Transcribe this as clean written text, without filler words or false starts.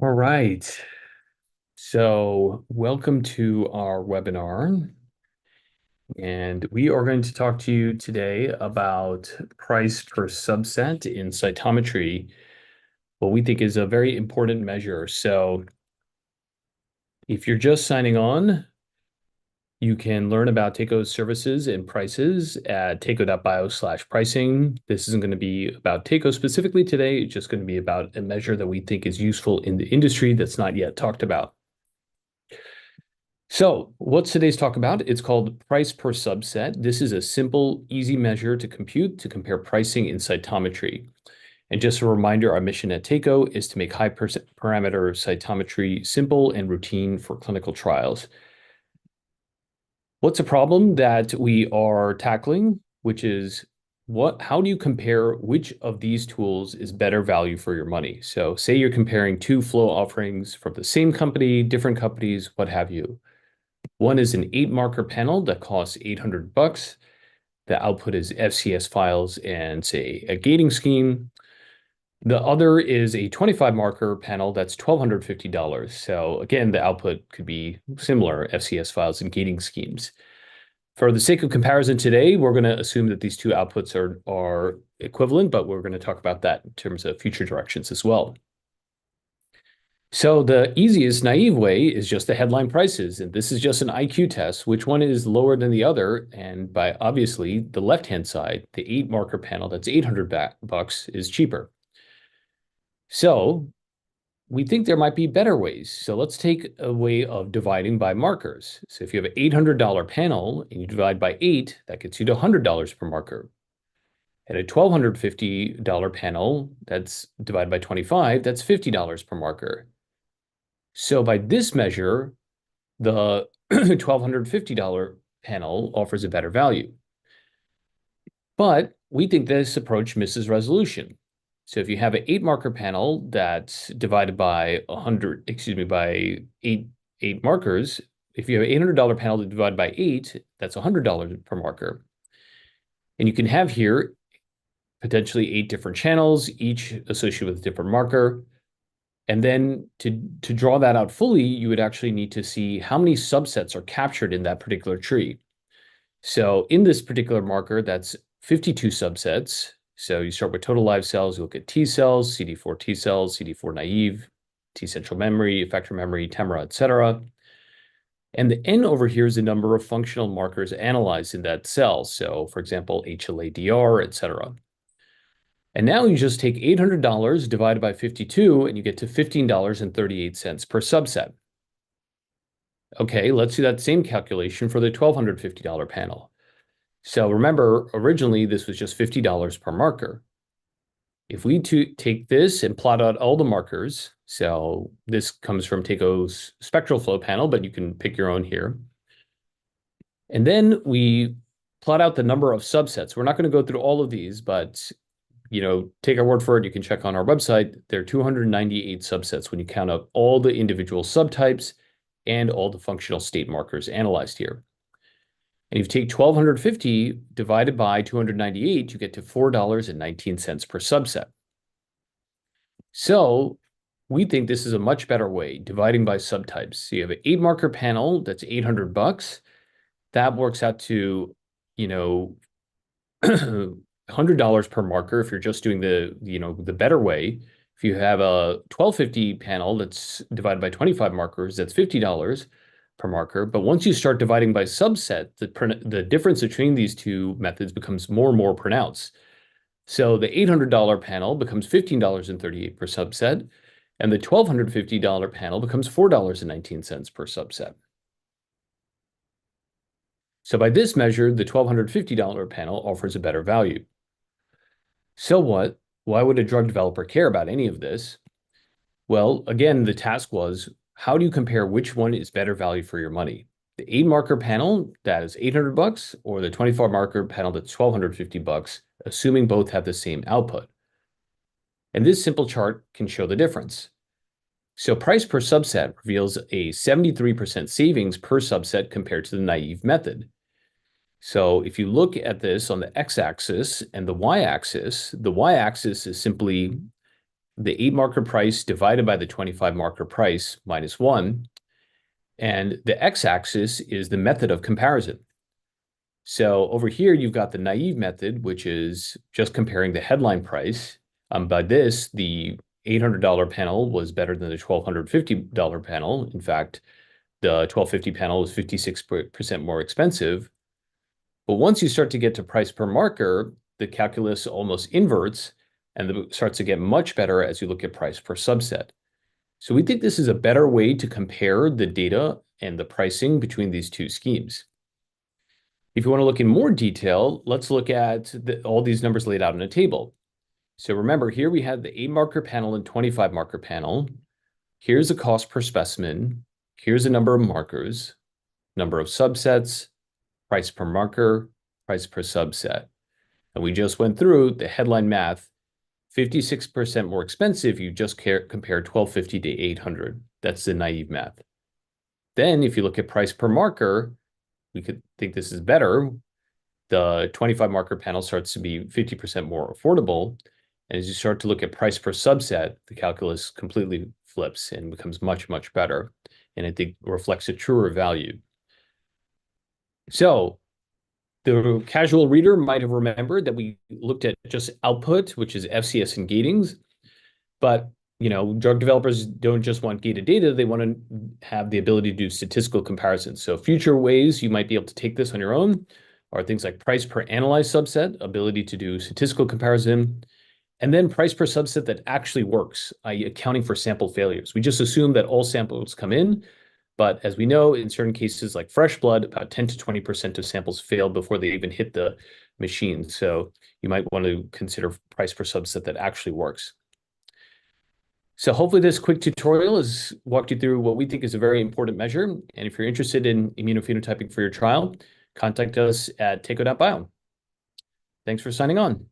All right. So, welcome to our webinar. And we are going to talk to you today about price per subset in cytometry, what we think is a very important measure. So, if you're just signing on, you can learn about Takeo's services and prices at takeo.bio/pricing. This isn't going to be about Takeo specifically today. It's just going to be about a measure that we think is useful in the industry that's not yet talked about. So what's today's talk about? It's called price per subset. This is a simple, easy measure to compute to compare pricing in cytometry. And just a reminder, our mission at Takeo is to make high parameter cytometry simple and routine for clinical trials. What's a problem that we are tackling, which is how do you compare which of these tools is better value for your money? So say you're comparing two flow offerings from the same company, different companies, what have you. One is an 8-marker panel that costs $800. The output is FCS files and, say, a gating scheme. The other is a 25-marker panel that's $1,250. So again, the output could be similar, FCS files and gating schemes. For the sake of comparison today, we're going to assume that these two outputs are equivalent, but we're going to talk about that in terms of future directions as well. So the easiest naive way is just the headline prices, and this is just an IQ test. Which one is lower than the other? And by obviously the left-hand side, the 8-marker panel that's $800 is cheaper. So we think there might be better ways. So let's take a way of dividing by markers. So if you have an $800 panel and you divide by 8, that gets you to $100 per marker. At a $1,250 panel, that's divided by 25, that's $50 per marker. So by this measure, the $1,250 panel offers a better value. But we think this approach misses resolution. So if you have an 8-marker panel that's divided by by eight markers, if you have an $800 panel divided by 8, that's $100 per marker. And you can have here potentially 8 different channels, each associated with a different marker. And then to draw that out fully, you would actually need to see how many subsets are captured in that particular tree. So in this particular marker, that's 52 subsets. So you start with total live cells, you look at T cells, CD4 T cells, CD4 naive, T central memory, effector memory, TEMRA, et cetera. And the N over here is the number of functional markers analyzed in that cell. So for example, HLA-DR, et cetera. And now you just take $800 divided by 52, and you get to $15.38 per subset. Okay, let's do that same calculation for the $1,250 panel. So remember, originally this was just $50 per marker. If we take this and plot out all the markers, so this comes from Takeo's spectral flow panel, but you can pick your own here. And then we plot out the number of subsets. We're not going to go through all of these, but take our word for it. You can check on our website. There are 298 subsets when you count up all the individual subtypes and all the functional state markers analyzed here. And if you take 1,250 divided by 298, you get to $4.19 per subset. So we think this is a much better way, dividing by subtypes. So you have an 8-marker panel that's $800. That works out to, $100 per marker if you're just doing the better way. If you have a 1,250 panel that's divided by 25 markers, that's $50 per marker. But once you start dividing by subset, the difference between these two methods becomes more and more pronounced. So the $800 panel becomes $15.38 per subset, and the $1,250 panel becomes $4.19 per subset. So by this measure, the $1,250 panel offers a better value. So what? Why would a drug developer care about any of this? Well, again, the task was, how do you compare which one is better value for your money? The 8-marker panel, that is $800, or the 24-marker panel that's $1,250, assuming both have the same output. And this simple chart can show the difference. So price per subset reveals a 73% savings per subset compared to the naive method. So if you look at this on the x-axis and the y-axis is simply the 8 marker price divided by the 25 marker price minus 1. And the x-axis is the method of comparison. So over here, you've got the naive method, which is just comparing the headline price. By this, the $800 panel was better than the $1,250 panel. In fact, the $1,250 panel was 56% more expensive. But once you start to get to price per marker, the calculus almost inverts and it starts to get much better as you look at price per subset. So we think this is a better way to compare the data and the pricing between these two schemes. If you want to look in more detail, let's look at all these numbers laid out in a table. So remember, here we had the 8 marker panel and 25 marker panel. Here's the cost per specimen. Here's the number of markers, number of subsets, price per marker, price per subset. And we just went through the headline math, 56% more expensive. You just compare 1250 to 800. That's the naive math. Then if you look at price per marker, we could think this is better. The 25 marker panel starts to be 50% more affordable. And as you start to look at price per subset, the calculus completely flips and becomes much, much better. And I think reflects a truer value. So the casual reader might have remembered that we looked at just output, which is FCS and gatings. But drug developers don't just want gated data, they want to have the ability to do statistical comparisons. So future ways you might be able to take this on your own are things like price per analyzed subset, ability to do statistical comparison, and then price per subset that actually works, i.e. accounting for sample failures. We just assume that all samples come in, but as we know, in certain cases like fresh blood, about 10 to 20% of samples fail before they even hit the machine. So you might want to consider price per subset that actually works. So hopefully this quick tutorial has walked you through what we think is a very important measure. And if you're interested in immunophenotyping for your trial, contact us at takeo.bio. Thanks for signing on.